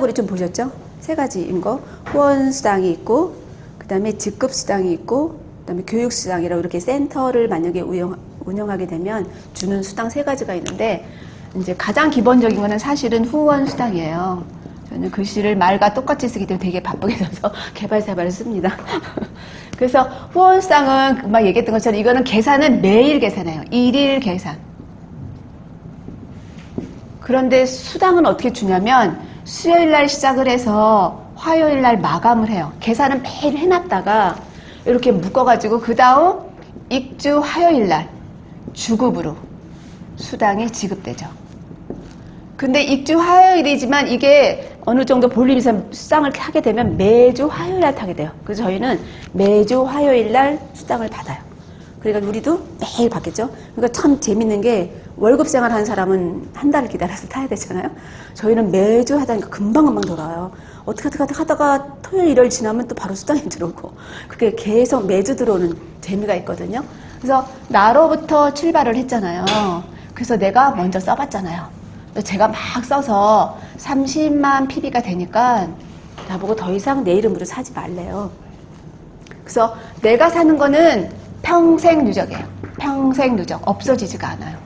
우리 좀 보셨죠? 세 가지인 거. 후원수당이 있고, 그 다음에 직급수당이 있고, 그 다음에 교육수당이라고 이렇게 센터를 만약에 운영하게 되면 주는 수당 세 가지가 있는데, 이제 가장 기본적인 거는 사실은 후원수당이에요. 저는 글씨를 말과 똑같이 쓰기 때문에 되게 바쁘게 써서 개발사발을 씁니다. 그래서 후원수당은 막 얘기했던 것처럼 이거는 계산은 매일 계산해요. 일일 계산. 그런데 수당은 어떻게 주냐면 수요일 날 시작을 해서 화요일 날 마감을 해요. 계산은 매일 해놨다가 이렇게 묶어가지고 그 다음 익주 화요일 날 주급으로 수당이 지급되죠. 근데 익주 화요일이지만 이게 어느 정도 볼륨 이상 수당을 하게 되면 매주 화요일 날 타게 돼요. 그래서 저희는 매주 화요일 날 수당을 받아요. 그러니까 우리도 매일 받겠죠. 그러니까 참 재밌는 게 월급 생활하는 사람은 한 달을 기다려서 타야 되잖아요. 저희는 매주 하다니까 금방금방 돌아와요. 어떻게 하다가 토요일, 일요일 지나면 또 바로 수당이 들어오고 그게 계속 매주 들어오는 재미가 있거든요. 그래서 나로부터 출발을 했잖아요. 그래서 내가 먼저 써봤잖아요. 제가 막 써서 30만 PB가 되니까 나보고 더 이상 내 이름으로 사지 말래요. 그래서 내가 사는 거는 평생 누적이에요. 평생 누적. 없어지지가 않아요.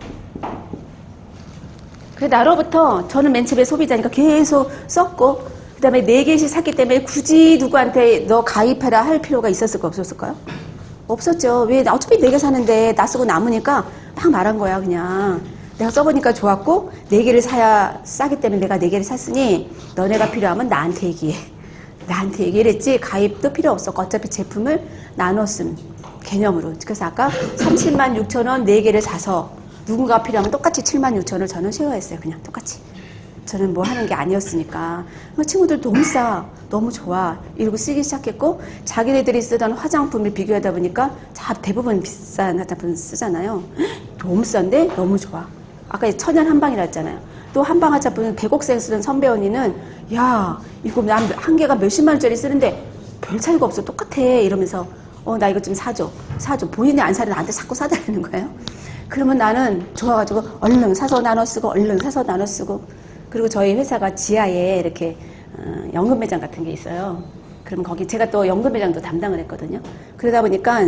그래서 나로부터 저는 맨 처음에 소비자니까 계속 썼고 그 다음에 4개씩 샀기 때문에 굳이 누구한테 너 가입해라 할 필요가 있었을까 없었을까요? 없었죠. 왜? 어차피 4개 사는데 나 쓰고 남으니까 막 말한 거야 그냥. 내가 써보니까 좋았고 4개를 사야 싸기 때문에 내가 4개를 샀으니 너네가 필요하면 나한테 얘기해. 나한테 얘기를 했지 가입도 필요 없었고 어차피 제품을 나눠 쓴 개념으로. 그래서 아까 37만 6천 원 4개를 사서 누군가 필요하면 똑같이 7만 6천 원을 저는 쉐어했어요. 그냥 똑같이. 저는 뭐 하는 게 아니었으니까. 친구들 너무 싸. 너무 좋아. 이러고 쓰기 시작했고 자기네들이 쓰던 화장품을 비교하다 보니까 대부분 비싼 화장품 쓰잖아요. 너무 싼데 너무 좋아. 아까 천연 한방이라 했잖아요. 또 한방 화장품은 100억생 쓰던 선배 언니는 야 이거 난 한 개가 몇십만 원짜리 쓰는데 별 차이가 없어. 똑같아. 이러면서 나 이거 좀 사줘. 본인이 안 사는 나한테 자꾸 사달라는 거예요. 그러면 나는 좋아가지고 얼른 사서 나눠 쓰고 얼른 사서 나눠 쓰고 그리고 저희 회사가 지하에 이렇게 연금 매장 같은 게 있어요. 그러면 거기 제가 또 연금 매장도 담당을 했거든요. 그러다 보니까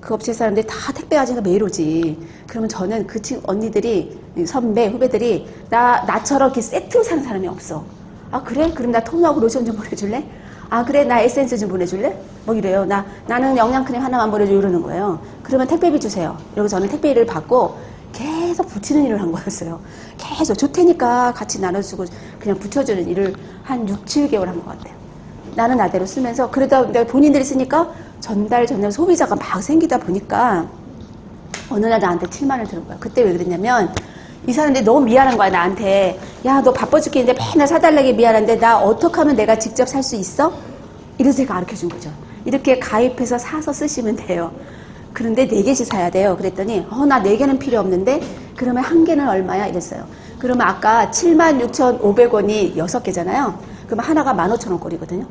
그 업체 사람들이 다 택배 아저씨가 매일 오지. 그러면 저는 그 언니들이 선배 후배들이 나처럼 이렇게 세트로 사는 사람이 없어. 아 그래? 그럼 나 톤하고 로션 좀 보내줄래? 아 그래? 나 에센스 좀 보내줄래? 뭐 이래요. 나는 영양크림 하나만 보내줘 이러는 거예요. 그러면 택배비 주세요. 이러고 저는 택배비를 받고 계속 붙이는 일을 한 거였어요. 계속 좋다니까 같이 나눠주고 그냥 붙여주는 일을 한 6, 7개월 한 것 같아요. 나는 나대로 쓰면서 그러다 내가 본인들이 쓰니까 전달 소비자가 막 생기다 보니까 어느 날 나한테 7만 원을 들은 거야. 그때 왜 그랬냐면 이 사람들이 너무 미안한 거야 나한테. 야 너 바빠 죽겠는데 맨날 사달라게 미안한데 나 어떻게 하면 내가 직접 살 수 있어? 이래서 제가 가르쳐준 거죠. 이렇게 가입해서 사서 쓰시면 돼요. 그런데 4개씩 사야 돼요. 그랬더니 나 4개는 필요 없는데 그러면 1개는 얼마야? 이랬어요. 그러면 아까 76,500원이 6개잖아요. 그러면 하나가 15,000원꼴이거든요.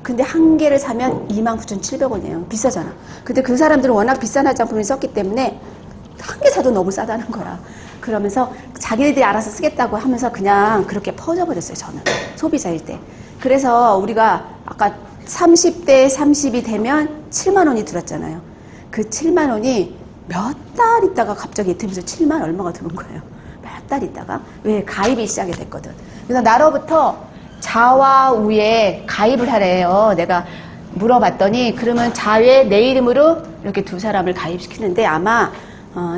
근데 1개를 사면 29,700원이에요. 비싸잖아. 근데 그 사람들은 워낙 비싼 화장품을 썼기 때문에 1개 사도 너무 싸다는 거야. 그러면서 자기네들이 알아서 쓰겠다고 하면서 그냥 그렇게 퍼져버렸어요. 저는 소비자일 때. 그래서 우리가 아까 30대 30이 되면 7만 원이 들었잖아요. 그 7만 원이 몇 달 있다가 갑자기 이틀면서 7만 얼마가 들어온 거예요. 몇 달 있다가. 왜? 가입이 시작이 됐거든. 그래서 나로부터 자와우에 가입을 하래요. 내가 물어봤더니 그러면 자외 내 이름으로 이렇게 2사람을 가입시키는데 아마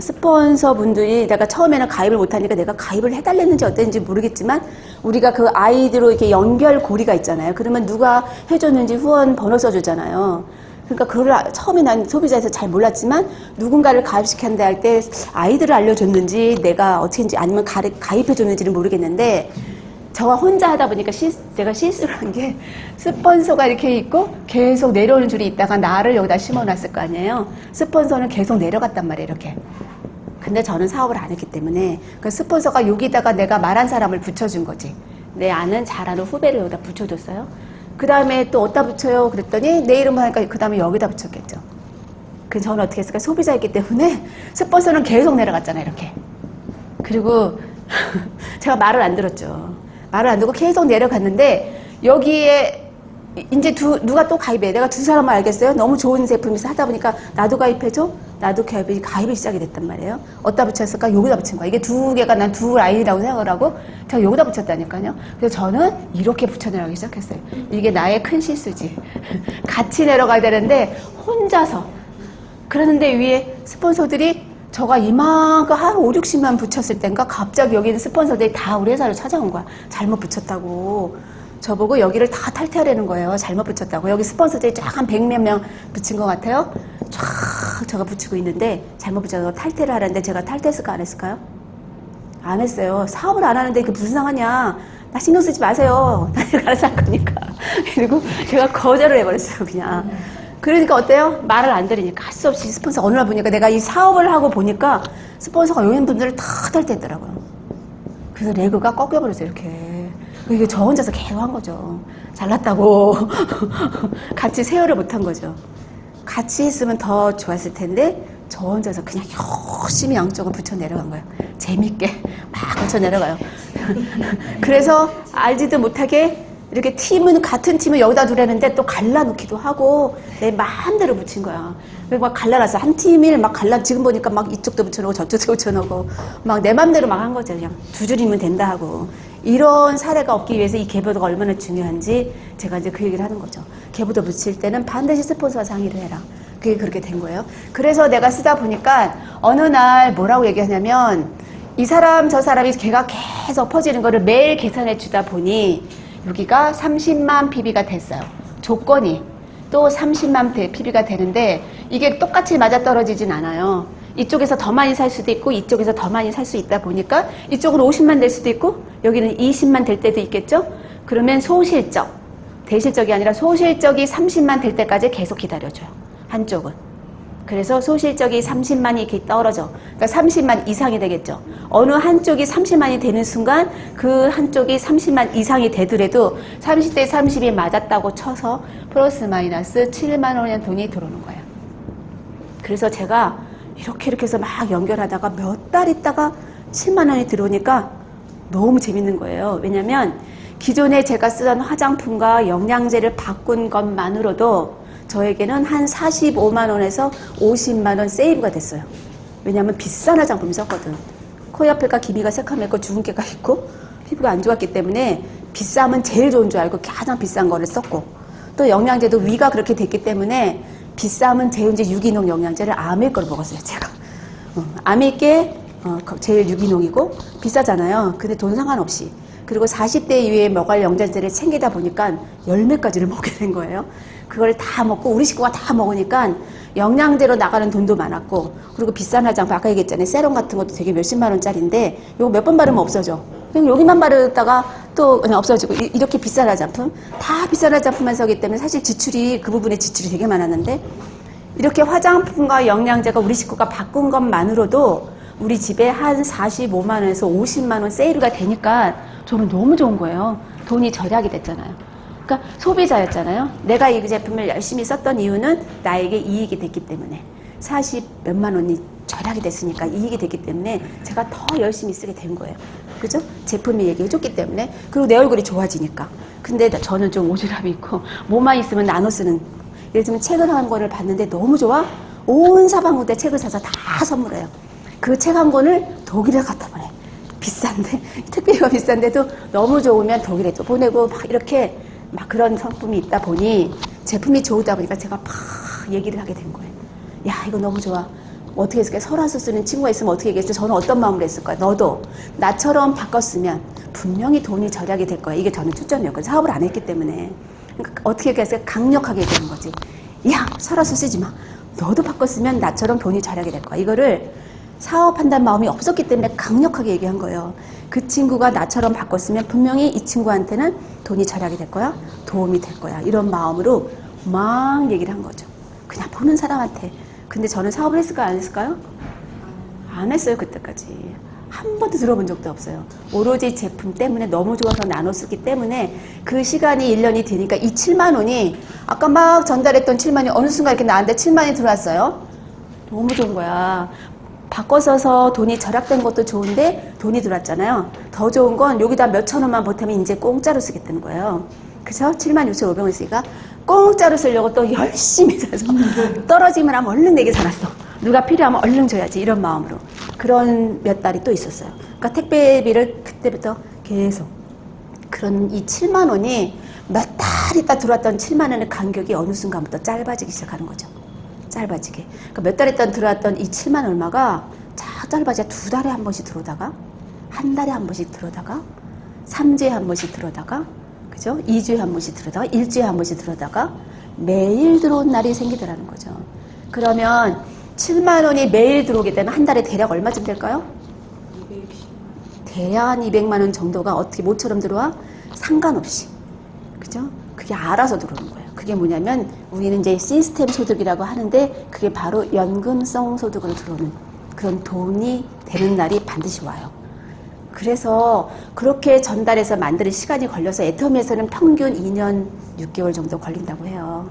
스폰서 분들이 내가 처음에는 가입을 못하니까 내가 가입을 해달랬는지 어땠는지 모르겠지만 우리가 그 아이디로 이렇게 연결 고리가 있잖아요. 그러면 누가 해줬는지 후원 번호 써주잖아요. 그러니까 그걸 처음에 난 소비자에서 잘 몰랐지만 누군가를 가입시킨다 할 때 아이들을 알려줬는지 내가 어떻게인지 아니면 가입해줬는지는 모르겠는데 저와 혼자 하다 보니까 제가 실수를 한 게 스폰서가 이렇게 있고 계속 내려오는 줄이 있다가 나를 여기다 심어놨을 거 아니에요. 스폰서는 계속 내려갔단 말이에요. 이렇게. 근데 저는 사업을 안 했기 때문에 그 스폰서가 여기다가 내가 말한 사람을 붙여준 거지. 내 아는 잘 아는 후배를 여기다 붙여줬어요. 그 다음에 또 어디다 붙여요? 그랬더니 내 이름을 하니까 그 다음에 여기다 붙였겠죠. 그래서 저는 어떻게 했을까? 소비자이기 때문에 스폰서는 계속 내려갔잖아요. 이렇게. 그리고 제가 말을 안 들었죠. 말을 안 듣고 계속 내려갔는데 여기에 이제 누가 또 가입해. 내가 두 사람을 알겠어요? 너무 좋은 제품에서 하다 보니까 나도 가입해줘? 나도 가입이 시작이 됐단 말이에요. 어디다 붙였을까? 여기다 붙인 거야. 이게 두 개가 난 두 라인이라고 생각을 하고 제가 여기다 붙였다니까요. 그래서 저는 이렇게 붙여내려가기 시작했어요. 이게 나의 큰 실수지. 같이 내려가야 되는데 혼자서. 그러는데 위에 스폰서들이 저가 이만큼 한 5, 60만 붙였을 땐가 갑자기 여기 있는 스폰서들이 다 우리 회사를 찾아온 거야. 잘못 붙였다고. 저보고 여기를 다 탈퇴하려는 거예요. 잘못 붙였다고. 여기 스폰서들이 쫙 한 100몇 명 붙인 것 같아요. 쫙 제가 붙이고 있는데 잘못 붙여서 탈퇴를 하라는데 제가 탈퇴했을까 안 했을까요? 안 했어요. 사업을 안 하는데 그게 무슨 상관이야. 나 신경 쓰지 마세요. 나 이거 알아서 할 거니까. 그리고 제가 거절을 해버렸어요. 그냥. 그러니까 어때요? 말을 안 들으니까 할 수 없이 스폰서 어느 날 보니까 내가 이 사업을 하고 보니까 스폰서가 요인분들을 다 탈퇴했더라고요. 그래서 레그가 꺾여버렸어요. 이렇게. 이게 저 혼자서 계속 한 거죠. 잘났다고. 같이 세열을 못한 거죠. 같이 했으면 더 좋았을 텐데 저 혼자서 그냥 열심히 양쪽을 붙여 내려간 거예요. 재밌게 막 붙여 내려가요. 그래서 알지도 못하게 이렇게 같은 팀을 여기다 두라는데 또 갈라놓기도 하고 내 마음대로 붙인 거야. 그리고 막 갈라놨어. 한 팀을 막 지금 보니까 막 이쪽도 붙여놓고 저쪽도 붙여놓고 막 내 마음대로 막 한 거죠. 그냥 두 줄이면 된다 하고. 이런 사례가 없기 위해서 이 계보도가 얼마나 중요한지 제가 이제 그 얘기를 하는 거죠. 계보도 붙일 때는 반드시 스폰서와 상의를 해라. 그게 그렇게 된 거예요. 그래서 내가 쓰다 보니까 어느 날 뭐라고 얘기하냐면 이 사람 저 사람이 걔가 계속 퍼지는 거를 매일 계산해 주다 보니 여기가 30만 PB가 됐어요. 조건이 또 30만 PB가 되는데 이게 똑같이 맞아떨어지진 않아요. 이쪽에서 더 많이 살 수도 있고 이쪽에서 더 많이 살 수 있다 보니까 이쪽은 50만 될 수도 있고 여기는 20만 될 때도 있겠죠. 그러면 소실적, 대실적이 아니라 소실적이 30만 될 때까지 계속 기다려줘요. 한쪽은. 그래서 소실적이 30만이 이렇게 떨어져. 그러니까 30만 이상이 되겠죠. 어느 한쪽이 30만이 되는 순간 그 한쪽이 30만 이상이 되더라도 30대 30이 맞았다고 쳐서 플러스 마이너스 7만 원의 돈이 들어오는 거예요. 그래서 제가 이렇게 해서 막 연결하다가 몇 달 있다가 7만 원이 들어오니까 너무 재밌는 거예요. 왜냐면 기존에 제가 쓰던 화장품과 영양제를 바꾼 것만으로도 저에게는 한 45만 원에서 50만 원 세이브가 됐어요. 왜냐면 비싼 화장품 썼거든. 코 옆에가 기미가 새카맣고 주근깨가 있고 피부가 안 좋았기 때문에 비싸면 제일 좋은 줄 알고 가장 비싼 거를 썼고 또 영양제도 위가 그렇게 됐기 때문에 비싸면 제일 유기농 영양제를 아메 걸 먹었어요. 제가 아메께 제일 유기농이고 비싸잖아요. 근데 돈 상관없이. 그리고 40대 이후에 먹을 영양제를 챙기다 보니까 10매까지를 먹게 된 거예요. 그걸 다 먹고 우리 식구가 다 먹으니까 영양제로 나가는 돈도 많았고 그리고 비싼 화장품 아까 얘기했잖아요. 세럼 같은 것도 되게 몇십만 원짜리인데 이거 몇 번 바르면 없어져. 그냥 여기만 바르다가 또 그냥 없어지고 이렇게 비싼 화장품 다 비싼 화장품만 쓰기 때문에 사실 지출이 그 부분에 지출이 되게 많았는데 이렇게 화장품과 영양제가 우리 식구가 바꾼 것만으로도 우리 집에 한 45만 원에서 50만 원 세일가 되니까 저는 너무 좋은 거예요. 돈이 절약이 됐잖아요. 그러니까 소비자였잖아요. 내가 이 제품을 열심히 썼던 이유는 나에게 이익이 됐기 때문에 40 몇만 원이 절약이 됐으니까 이익이 됐기 때문에 제가 더 열심히 쓰게 된 거예요. 그죠? 제품이 얘기해줬기 때문에. 그리고 내 얼굴이 좋아지니까. 근데 저는 좀 오지랖이 있고 뭐만 있으면 나눠 쓰는. 예를 들면 책을 한 권을 봤는데 너무 좋아? 온 사방구대 책을 사서 다 선물해요. 그 책 한 권을 독일에 갖다 보내. 비싼데 택배비가 비싼데도 너무 좋으면 독일에 또 보내고 막 이렇게 막 그런 상품이 있다 보니 제품이 좋다 보니까 제가 막 얘기를 하게 된 거예요. 야 이거 너무 좋아. 어떻게 했을까? 설화수 쓰는 친구가 있으면 어떻게 얘기했어요? 저는 어떤 마음으로 했을까요? 너도 나처럼 바꿨으면 분명히 돈이 절약이 될 거야. 이게 저는 초점이었거든요. 사업을 안 했기 때문에. 그러니까 어떻게 했어요? 강력하게 얘기하는 거지. 야 설화수 쓰지 마. 너도 바꿨으면 나처럼 돈이 절약이 될 거야. 이거를 사업한다는 마음이 없었기 때문에 강력하게 얘기한 거예요. 그 친구가 나처럼 바꿨으면 분명히 이 친구한테는 돈이 절약이 될 거야. 도움이 될 거야. 이런 마음으로 막 얘기를 한 거죠. 그냥 보는 사람한테. 근데 저는 사업을 했을까요? 안 했을까요? 안 했어요. 그때까지. 한 번도 들어본 적도 없어요. 오로지 제품 때문에 너무 좋아서 나눴었기 때문에 그 시간이 1년이 되니까 이 7만 원이 아까 막 전달했던 7만이 어느 순간 이렇게 나한테 7만이 들어왔어요. 너무 좋은 거야. 바꿔 써서 돈이 절약된 것도 좋은데 돈이 들어왔잖아요. 더 좋은 건 여기다 몇천 원만 보태면 이제 공짜로 쓰겠다는 거예요. 그죠? 76,500원 쓰니까 공짜로 쓰려고 또 열심히 사서 떨어지면 하면 얼른 내게 살았어. 누가 필요하면 얼른 줘야지 이런 마음으로. 그런 몇 달이 또 있었어요. 그러니까 택배비를 그때부터 계속. 그런 이 7만 원이 몇 달 있다 들어왔던 7만 원의 간격이 어느 순간부터 짧아지기 시작하는 거죠. 짧아지게. 그러니까 몇 달 있다 들어왔던 이 7만 얼마가 쫙 짧아져 2달에 한 번씩 들어오다가 한 달에 한 번씩 들어오다가 3주에 한 번씩 들어오다가 그죠? 2주에 한 번씩 들어오다가 일주일에 한 번씩 들어오다가 매일 들어온 날이 생기더라는 거죠. 그러면 7만 원이 매일 들어오게 되면 한 달에 대략 얼마쯤 될까요? 220. 대략 한 200만 원 정도가 어떻게 모처럼 들어와? 상관없이. 그죠? 그게 알아서 들어오는 거예요. 그게 뭐냐면 우리는 이제 시스템 소득이라고 하는데 그게 바로 연금성 소득으로 들어오는 그런 돈이 되는 날이 반드시 와요. 그래서 그렇게 전달해서 만드는 시간이 걸려서 애터미에서는 평균 2년 6개월 정도 걸린다고 해요.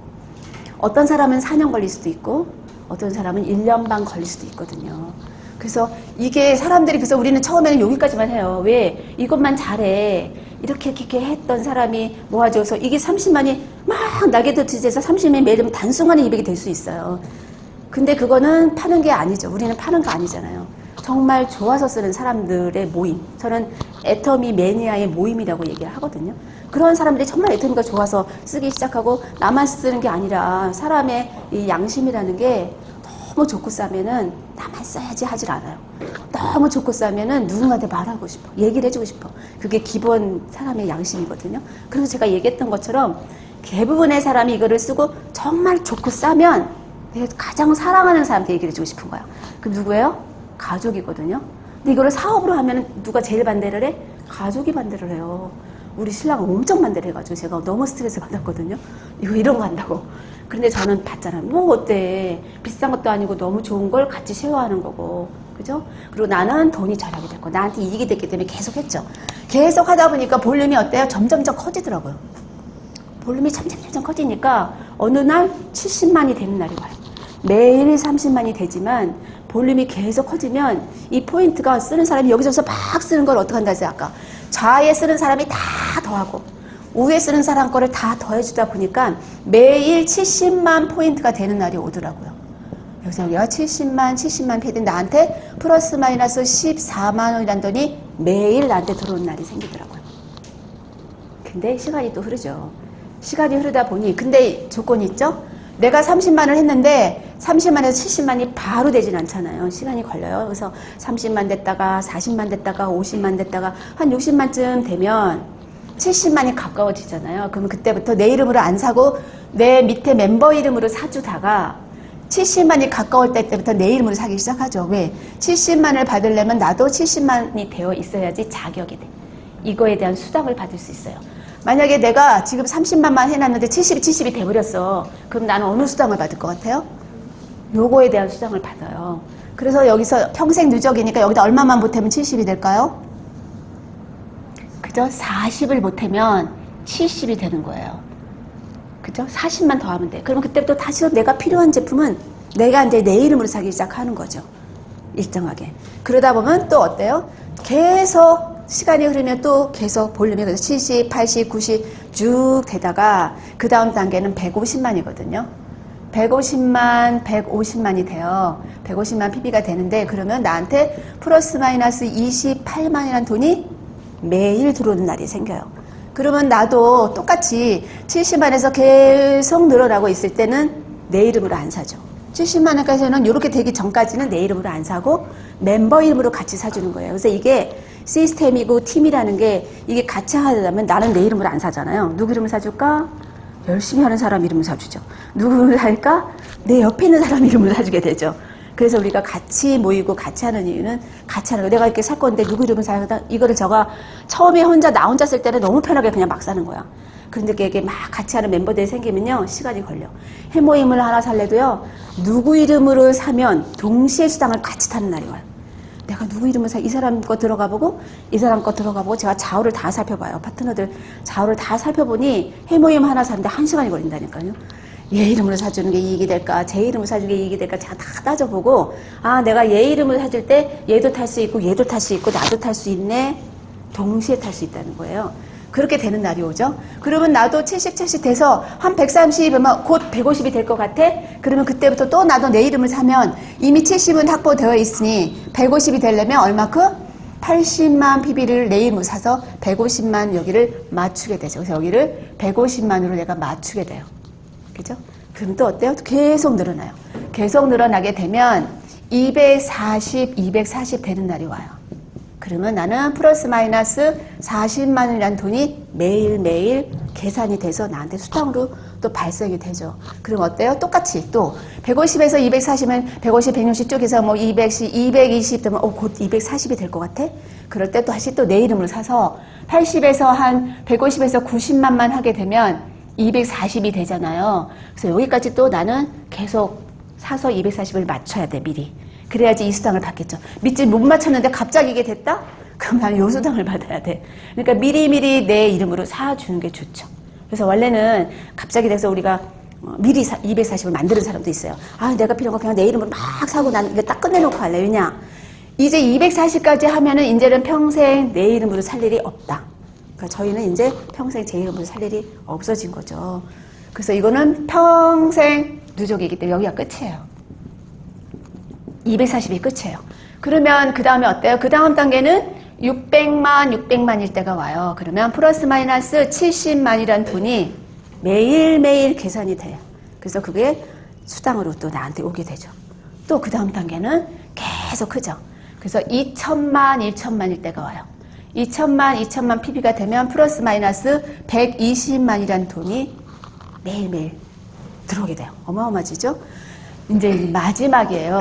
어떤 사람은 4년 걸릴 수도 있고 어떤 사람은 1년 반 걸릴 수도 있거든요. 그래서 이게 사람들이 그래서 우리는 처음에는 여기까지만 해요. 왜? 이것만 잘해. 이렇게 했던 사람이 모아져서 이게 30만이 막 나게도 뒤에서 30만이 매일 단순간에 200이 될 수 있어요. 근데 그거는 파는 게 아니죠. 우리는 파는 거 아니잖아요. 정말 좋아서 쓰는 사람들의 모임. 저는 애터미 매니아의 모임이라고 얘기를 하거든요. 그런 사람들이 정말 애터미가 좋아서 쓰기 시작하고 나만 쓰는 게 아니라 사람의 이 양심이라는 게 너무 좋고 싸면은 나만 써야지 하질 않아요. 너무 좋고 싸면은 누군가한테 말하고 싶어. 얘기를 해주고 싶어. 그게 기본 사람의 양심이거든요. 그래서 제가 얘기했던 것처럼 대부분의 사람이 이거를 쓰고 정말 좋고 싸면 내가 가장 사랑하는 사람한테 얘기를 해주고 싶은 거야. 그럼 누구예요? 가족이거든요. 근데 이거를 사업으로 하면 누가 제일 반대를 해? 가족이 반대를 해요. 우리 신랑은 엄청 반대를 해가지고 제가 너무 스트레스 받았거든요. 이거 이런 거 한다고. 그런데 저는 봤잖아요. 뭐 어때? 비싼 것도 아니고 너무 좋은 걸 같이 쉐어하는 거고. 그죠? 그리고 나는 돈이 절약이 됐고 나한테 이익이 됐기 때문에 계속 했죠. 계속 하다 보니까 볼륨이 어때요? 점점점 커지더라고요. 볼륨이 점점 커지니까 어느 날 70만이 되는 날이 와요. 매일 30만이 되지만 볼륨이 계속 커지면 이 포인트가 쓰는 사람이 여기저기서 막 쓰는 걸 어떻게 한다 했어요? 아까 좌에 쓰는 사람이 다 더하고 우에 쓰는 사람 거를 다 더해주다 보니까 매일 70만 포인트가 되는 날이 오더라고요. 여기서 우리가 70만 패드 나한테 플러스 마이너스 14만 원이란 돈이 매일 나한테 들어오는 날이 생기더라고요. 근데 시간이 또 흐르죠. 시간이 흐르다 보니 근데 조건이 있죠? 내가 30만을 했는데 30만에서 70만이 바로 되진 않잖아요. 시간이 걸려요. 그래서 30만 됐다가 40만 됐다가 50만 됐다가 한 60만쯤 되면 70만이 가까워지잖아요. 그러면 그때부터 내 이름으로 안 사고 내 밑에 멤버 이름으로 사주다가 70만이 가까울 때부터 내 이름으로 사기 시작하죠. 왜? 70만을 받으려면 나도 70만이 되어 있어야지 자격이 돼. 이거에 대한 수당을 받을 수 있어요. 만약에 내가 지금 30만만 해놨는데 70이 돼버렸어. 그럼 나는 어느 수당을 받을 것 같아요? 요거에 대한 수당을 받아요. 그래서 여기서 평생 누적이니까 여기다 얼마만 보태면 70이 될까요? 그죠? 40을 보태면 70이 되는 거예요. 그죠? 40만 더 하면 돼. 그러면 그때부터 다시 내가 필요한 제품은 내가 이제 내 이름으로 사기 시작하는 거죠. 일정하게. 그러다 보면 또 어때요? 계속 시간이 흐르면 또 계속 볼륨이 70, 80, 90 쭉 되다가 그 다음 단계는 150만이거든요. 150만, 150만이 돼요. 150만 PB가 되는데 그러면 나한테 플러스 마이너스 28만이라는 돈이 매일 들어오는 날이 생겨요. 그러면 나도 똑같이 70만에서 계속 늘어나고 있을 때는 내 이름으로 안 사죠. 70만원까지는 이렇게 되기 전까지는 내 이름으로 안 사고 멤버 이름으로 같이 사주는 거예요. 그래서 이게 시스템이고 팀이라는 게 이게 같이 하려면 나는 내 이름으로 안 사잖아요. 누구 이름을 사줄까? 열심히 하는 사람 이름을 사주죠. 누구 이름을 살까? 내 옆에 있는 사람 이름을 사주게 되죠. 그래서 우리가 같이 모이고 같이 하는 이유는 같이 하는 거예요. 내가 이렇게 살 건데 누구 이름을 사야 이거를 제가 처음에 나 혼자 쓸 때는 너무 편하게 그냥 막 사는 거야. 그런데 이게 막 같이 하는 멤버들이 생기면요 시간이 걸려. 해모임을 하나 살래도요 누구 이름으로 사면 동시에 수당을 같이 타는 날이 와요. 내가 누구 이름을 이 사람 거 들어가 보고 이 사람 거 들어가 보고 제가 좌우를 다 살펴봐요. 파트너들 좌우를 다 살펴보니 해모임 하나 사는데 1시간이 걸린다니까요. 얘 이름으로 사주는 게 이익이 될까, 제 이름으로 사주는 게 이익이 될까 다 따져보고, 아, 내가 얘 이름으로 사줄 때 얘도 탈 수 있고 얘도 탈 수 있고 나도 탈 수 있네. 동시에 탈 수 있다는 거예요. 그렇게 되는 날이 오죠. 그러면 나도 70 돼서 한 130이면 곧 150이 될 것 같아? 그러면 그때부터 또 나도 내 이름을 사면 이미 70은 확보되어 있으니 150이 되려면 얼마큼? 80만 PB를 내 이름으로 사서 150만 여기를 맞추게 되죠. 그래서 여기를 150만으로 내가 맞추게 돼요. 그죠? 그럼 또 어때요? 계속 늘어나요. 계속 늘어나게 되면 240 되는 날이 와요. 그러면 나는 플러스 마이너스 40만 원이라는 돈이 매일매일 계산이 돼서 나한테 수당으로 또 발생이 되죠. 그럼 어때요? 똑같이 또 150에서 240은 150, 160 쪽에서 뭐 220 되면 곧 240이 될 것 같아? 그럴 때 또 다시 또 내 이름으로 사서 80에서 한 150에서 90만만 하게 되면 240이 되잖아요. 그래서 여기까지 또 나는 계속 사서 240을 맞춰야 돼, 미리. 그래야지 이 수당을 받겠죠. 믿지 못 맞췄는데 갑자기 이게 됐다? 그럼 나는 이 수당을 받아야 돼. 그러니까 미리미리 내 이름으로 사주는 게 좋죠. 그래서 원래는 갑자기 돼서 우리가 미리 240을 만드는 사람도 있어요. 아, 내가 필요한 거 그냥 내 이름으로 막 사고 난 이거 딱 끝내놓고 할래. 왜냐? 이제 240까지 하면은 이제는 평생 내 이름으로 살 일이 없다. 그러니까 저희는 이제 평생 제 이름으로 살 일이 없어진 거죠. 그래서 이거는 평생 누적이기 때문에 여기가 끝이에요. 240이 끝이에요. 그러면 그 다음에 어때요? 그 다음 단계는 600만일 때가 와요. 그러면 플러스 마이너스 70만이란 돈이 매일매일 계산이 돼요. 그래서 그게 수당으로 또 나한테 오게 되죠. 또 그 다음 단계는 계속 크죠. 그래서 2천만일 때가 와요. 2천만 PB가 되면 플러스 마이너스 120만이란 돈이 매일매일 들어오게 돼요. 어마어마하죠? 이제 마지막이에요.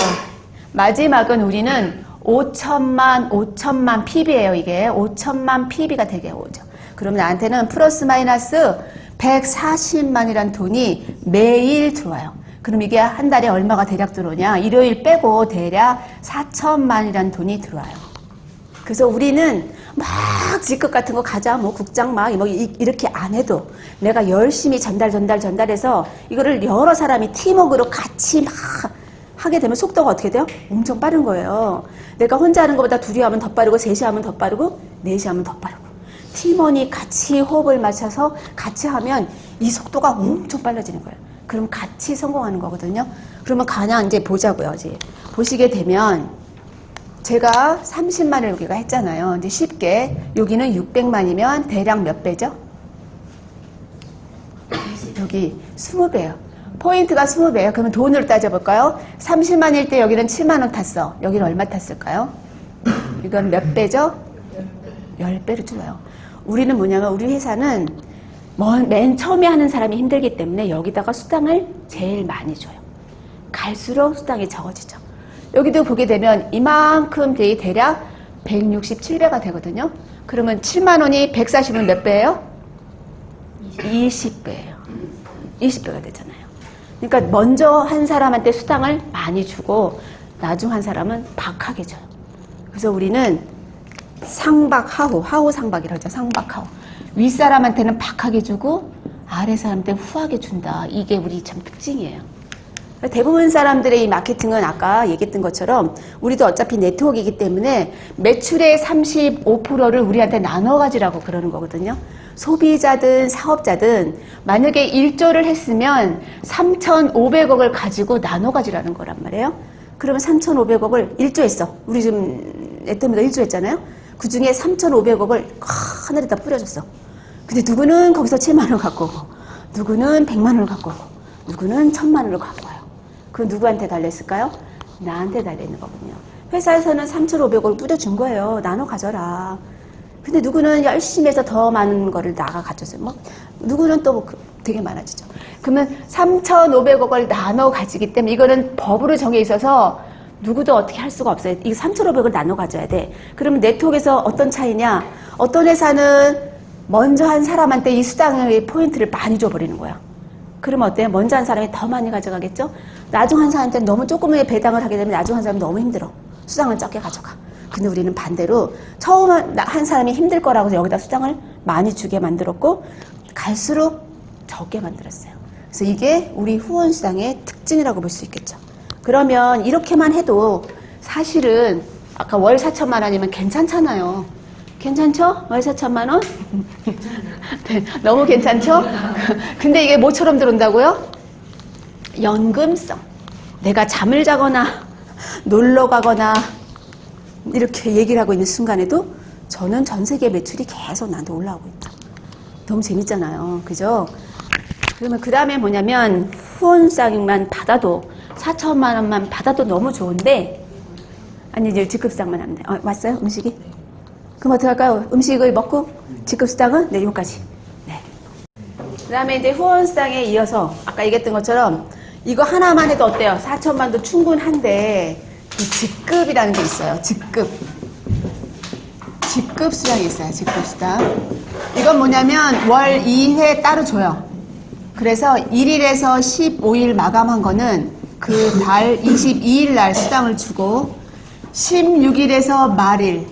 마지막은 우리는 5천만 PB예요. 이게 5천만 PB가 되게 오죠. 그럼 나한테는 플러스 마이너스 140만이란 돈이 매일 들어와요. 그럼 이게 한 달에 얼마가 대략 들어오냐? 일요일 빼고 대략 4천만이란 돈이 들어와요. 그래서 우리는 막 직급 같은 거 가자, 뭐 국장 막 이렇게 안 해도 내가 열심히 전달해서 이거를 여러 사람이 팀워크로 같이 막 하게 되면 속도가 어떻게 돼요? 엄청 빠른 거예요. 내가 혼자 하는 것보다 둘이 하면 더 빠르고 셋이 하면 더 빠르고 넷이 하면 더 빠르고 팀원이 같이 호흡을 맞춰서 같이 하면 이 속도가 엄청 빨라지는 거예요. 그럼 같이 성공하는 거거든요. 그러면 그냥 이제 보자고요. 이제 보시게 되면 제가 30만을 여기가 했잖아요. 이제 쉽게 여기는 600만이면 대략 몇 배죠? 여기 20배예요. 포인트가 20배예요. 그러면 돈으로 따져볼까요? 30만일 때 여기는 7만원 탔어. 여기는 얼마 탔을까요? 이건 몇 배죠? 10배를 줄여요. 우리는 뭐냐면 우리 회사는 맨 처음에 하는 사람이 힘들기 때문에 여기다가 수당을 제일 많이 줘요. 갈수록 수당이 적어지죠. 여기도 보게 되면 이만큼 대략 167배가 되거든요. 그러면 7만원이 140은 몇 배예요? 20배예요. 20배가 되잖아요. 그러니까 먼저 한 사람한테 수당을 많이 주고 나중 한 사람은 박하게 줘요. 그래서 우리는 상박하후, 하후상박이라고 하죠. 상박하후. 윗사람한테는 박하게 주고 아래 사람한테 후하게 준다. 이게 우리 참 특징이에요. 대부분 사람들의 이 마케팅은 아까 얘기했던 것처럼 우리도 어차피 네트워크이기 때문에 매출의 35%를 우리한테 나눠 가지라고 그러는 거거든요. 소비자든 사업자든 만약에 1조를 했으면 3,500억을 가지고 나눠 가지라는 거란 말이에요. 그러면 3,500억을 1조 했어. 우리 지금 애터미가 1조 했잖아요. 그 중에 3,500억을 하늘에다 뿌려줬어. 근데 누구는 거기서 7만 원을 갖고 오고 누구는 100만 원을 갖고 오고 누구는 1,000만 원을 갖고 와요. 그 누구한테 달려있을까요? 나한테 달려있는 거거든요. 회사에서는 3,500억을 뿌려준 거예요. 나눠 가져라. 근데 누구는 열심히 해서 더 많은 거를 나가 가졌어요. 뭐 누구는 또 되게 많아지죠. 그러면 3,500억을 나눠 가지기 때문에 이거는 법으로 정해 있어서 누구도 어떻게 할 수가 없어요. 이 3,500을 나눠 가져야 돼. 그러면 네트워크에서 어떤 차이냐? 어떤 회사는 먼저 한 사람한테 이 수당의 포인트를 많이 줘버리는 거야. 그러면 어때요? 먼저 한 사람이 더 많이 가져가겠죠? 나중 한 사람한테 너무 조금의 배당을 하게 되면 나중 한 사람이 너무 힘들어. 수당을 적게 가져가. 근데 우리는 반대로 처음 한 사람이 힘들 거라고 해서 여기다 수당을 많이 주게 만들었고 갈수록 적게 만들었어요. 그래서 이게 우리 후원수당의 특징이라고 볼 수 있겠죠. 그러면 이렇게만 해도 사실은 아까 월 4천만 원이면 괜찮잖아요. 괜찮죠? 월 4천만 원? 네, 너무 괜찮죠? 근데 이게 뭐처럼 들어온다고요? 연금성. 내가 잠을 자거나 놀러 가거나 이렇게 얘기를 하고 있는 순간에도 저는 전 세계 매출이 계속 나한테 올라오고 있다. 너무 재밌잖아요. 그죠? 그러면 그 다음에 뭐냐면 후원상만 받아도 4천만 원만 받아도 너무 좋은데 아니 이제 직급수당만 하면 돼. 왔어요? 음식이? 그럼 어떻게 할까요? 음식을 먹고 직급수당은 네, 여기까지. 네. 그 다음에 이제 후원수당에 이어서 아까 얘기했던 것처럼 이거 하나만 해도 어때요? 4천만도 충분한데 이 직급이라는 게 있어요. 직급수당이 있어요. 직급수당. 이건 뭐냐면 월 2회 따로 줘요. 그래서 1일에서 15일 마감한 거는 그 달 22일 날 수당을 주고 16일에서 말일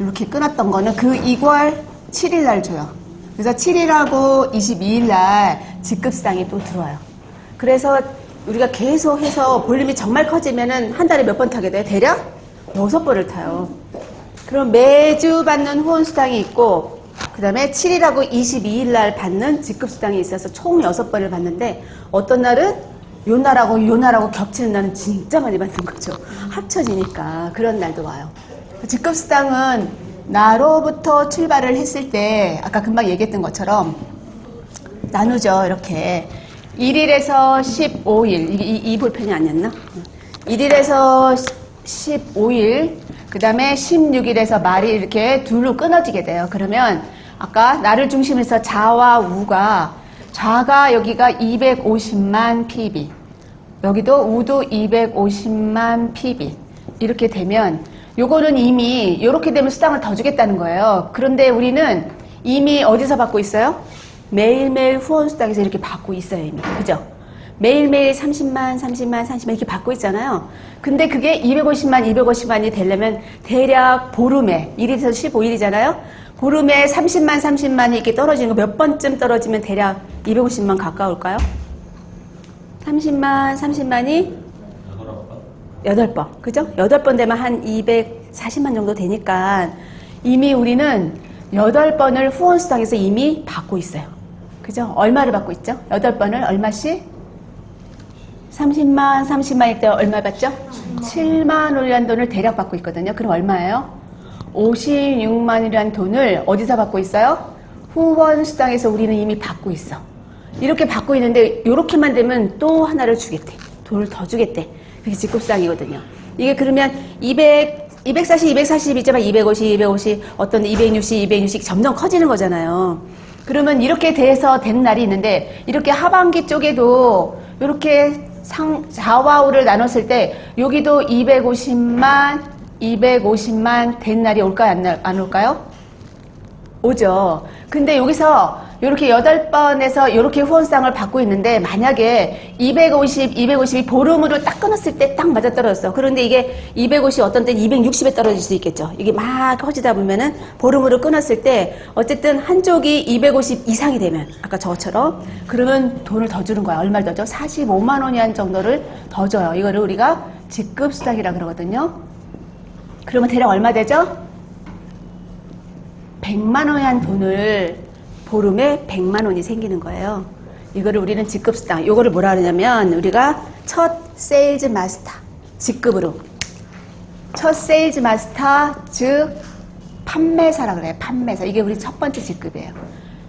이렇게 끊었던 거는 그 2월 7일 날 줘요. 그래서 7일하고 22일 날 직급수당이 또 들어와요. 그래서 우리가 계속 해서 볼륨이 정말 커지면은 한 달에 몇 번 타게 돼요? 대략 6번을 타요. 그럼 매주 받는 후원수당이 있고 그 다음에 7일하고 22일 날 받는 직급수당이 있어서 총 6번을 받는데 어떤 날은 요 날하고 겹치는 날은 진짜 많이 받는 거죠. 합쳐지니까 그런 날도 와요. 직급수당은 나로부터 출발을 했을 때 아까 금방 얘기했던 것처럼 나누죠. 이렇게 1일에서 15일 이 볼펜이 아니었나? 1일에서 15일 그 다음에 16일에서 말이 이렇게 둘로 끊어지게 돼요. 그러면 아까 나를 중심에서 자와 우가 좌가 여기가 250만 PB 여기도 우도 250만 PB 이렇게 되면 요거는 이미 이렇게 되면 수당을 더 주겠다는 거예요. 그런데 우리는 이미 어디서 받고 있어요? 매일매일 후원수당에서 이렇게 받고 있어요. 이미. 그죠? 매일매일 30만 이렇게 받고 있잖아요. 근데 그게 250만이 되려면 대략 보름에 1일에서 15일이잖아요. 보름에 30만이 이렇게 떨어지는 거 몇 번쯤 떨어지면 대략 250만 가까울까요? 30만이 8번. 그죠? 8번 되면 한 240만 정도 되니까 이미 우리는 8번을 후원수당에서 이미 받고 있어요. 그죠? 얼마를 받고 있죠? 8번을 얼마씩? 30만일 때 얼마 받죠? 7만 원이라는 돈을 대략 받고 있거든요. 그럼 얼마예요? 56만이라는 돈을 어디서 받고 있어요? 후원수당에서 우리는 이미 받고 있어. 이렇게 받고 있는데 이렇게만 되면 또 하나를 주겠대. 돈을 더 주겠대. 그게 직급수당이거든요. 이게 그러면 240이지만 250 어떤 260 점점 커지는 거잖아요. 그러면 이렇게 돼서 된 날이 있는데 이렇게 하반기 쪽에도 이렇게 좌와 우를 나눴을 때 여기도 250만 된 날이 올까요? 안 올까요? 오죠. 근데 여기서 이렇게 8번에서 이렇게 후원수당을 받고 있는데 만약에 250이 보름으로 딱 끊었을 때 딱 맞아떨어졌어. 그런데 이게 250 어떤 때는 260에 떨어질 수 있겠죠. 이게 막 커지다 보면은 보름으로 끊었을 때 어쨌든 한쪽이 250 이상이 되면 아까 저처럼 그러면 돈을 더 주는 거야. 얼마를 더 줘? 45만 원이 한 정도를 더 줘요. 이거를 우리가 직급수당이라 그러거든요. 그러면 대략 얼마 되죠? 100만 원이 한 돈을 보름에 100만 원이 생기는 거예요. 이거를 우리는 직급수당. 이거를 뭐라 그러냐면 우리가 첫 세일즈 마스터 직급으로 첫 세일즈 마스터 즉 판매사라 그래요. 판매사. 이게 우리 첫 번째 직급이에요.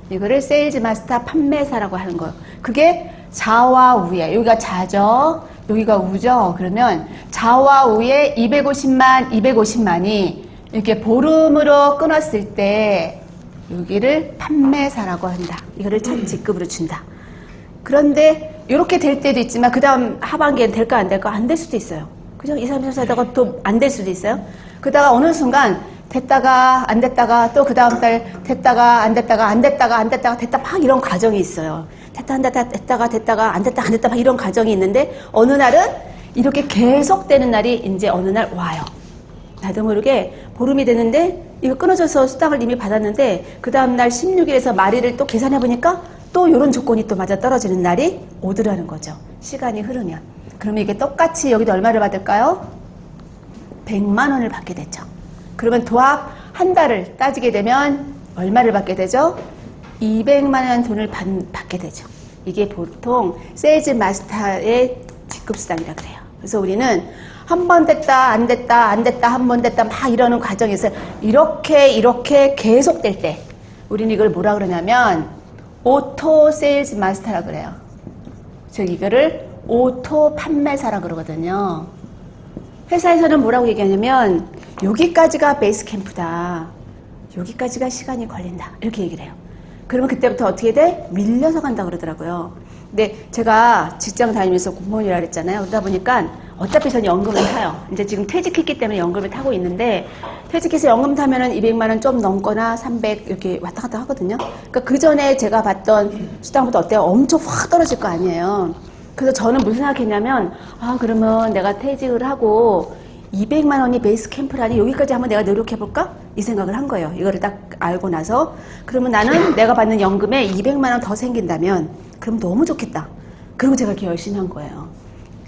이거를 세일즈 마스터 판매사라고 하는 거예요. 그게 좌와 우에 여기가 좌죠. 여기가 우죠. 그러면 좌와 우에 250만이 이렇게 보름으로 끊었을 때 여기를 판매사라고 한다. 이거를 첫 직급으로 준다. 그런데 이렇게 될 때도 있지만 그 다음 하반기엔 될까 안 될까? 안 될 수도 있어요. 그죠? 2, 3, 4, 4 하다가 또 안 될 수도 있어요. 그러다가 어느 순간 됐다가 안 됐다가 또 그 다음 달 됐다가 안 됐다가 막 이런 과정이 있어요. 됐다가 안 됐다 막 이런 과정이 있는데 어느 날은 이렇게 계속되는 날이 이제 어느 날 와요. 나도 모르게 보름이 되는데 이거 끊어져서 수당을 이미 받았는데 그 다음날 16일에서 말일을 또 계산해 보니까 또 이런 조건이 또 맞아 떨어지는 날이 오더라는 거죠. 시간이 흐르면. 그러면 이게 똑같이 여기도 얼마를 받을까요? 100만 원을 받게 되죠. 그러면 도합 한 달을 따지게 되면 얼마를 받게 되죠? 200만 원 돈을 받게 되죠. 이게 보통 세일즈 마스터의 직급수당이라고 그래요. 그래서 우리는 한 번 됐다, 안 됐다, 안 됐다, 한 번 됐다 막 이러는 과정에서 이렇게 계속될 때 우리는 이걸 뭐라 그러냐면 오토 세일즈 마스터라고 그래요. 즉 이거를 오토 판매사라고 그러거든요. 회사에서는 뭐라고 얘기하냐면 여기까지가 베이스 캠프다. 여기까지가 시간이 걸린다. 이렇게 얘기를 해요. 그러면 그때부터 어떻게 돼? 밀려서 간다고 그러더라고요. 근데 제가 직장 다니면서 공무원이라 그랬잖아요. 그러다 보니까 어차피 저는 연금을 타요. 이제 지금 퇴직했기 때문에 연금을 타고 있는데 퇴직해서 연금 타면은 200만 원 좀 넘거나 300 이렇게 왔다 갔다 하거든요. 그러니까 그 전에 제가 받던 수당보다 어때요? 엄청 확 떨어질 거 아니에요. 그래서 저는 무슨 생각했냐면 그러면 내가 퇴직을 하고 200만 원이 베이스 캠프라니 여기까지 한번 내가 노력해볼까? 이 생각을 한 거예요. 이거를 딱 알고 나서 그러면 나는 내가 받는 연금에 200만 원 더 생긴다면 그럼 너무 좋겠다. 그리고 제가 이렇게 열심히 한 거예요.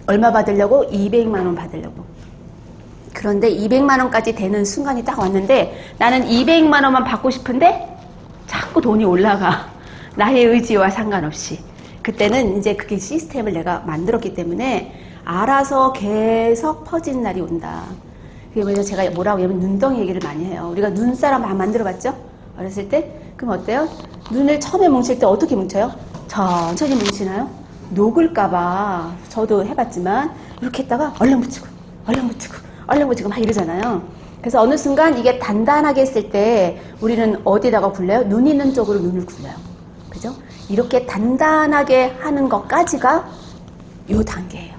얼마 받으려고? 200만 원 받으려고. 그런데 200만 원까지 되는 순간이 딱 왔는데 나는 200만 원만 받고 싶은데 자꾸 돈이 올라가. 나의 의지와 상관없이. 그때는 이제 그게 시스템을 내가 만들었기 때문에 알아서 계속 퍼지는 날이 온다. 그게 뭐냐, 제가 뭐라고 하면 눈덩이 얘기를 많이 해요. 우리가 눈사람 만들어 봤죠? 어렸을 때? 그럼 어때요? 눈을 처음에 뭉칠 때 어떻게 뭉쳐요? 천천히 뭉치나요? 녹을까봐 저도 해봤지만 이렇게 했다가 얼른 붙이고 막 이러잖아요. 그래서 어느 순간 이게 단단하게 했을 때 우리는 어디다가 굴려요? 눈 있는 쪽으로 눈을 굴려요. 그죠? 이렇게 단단하게 하는 것까지가 요 단계예요.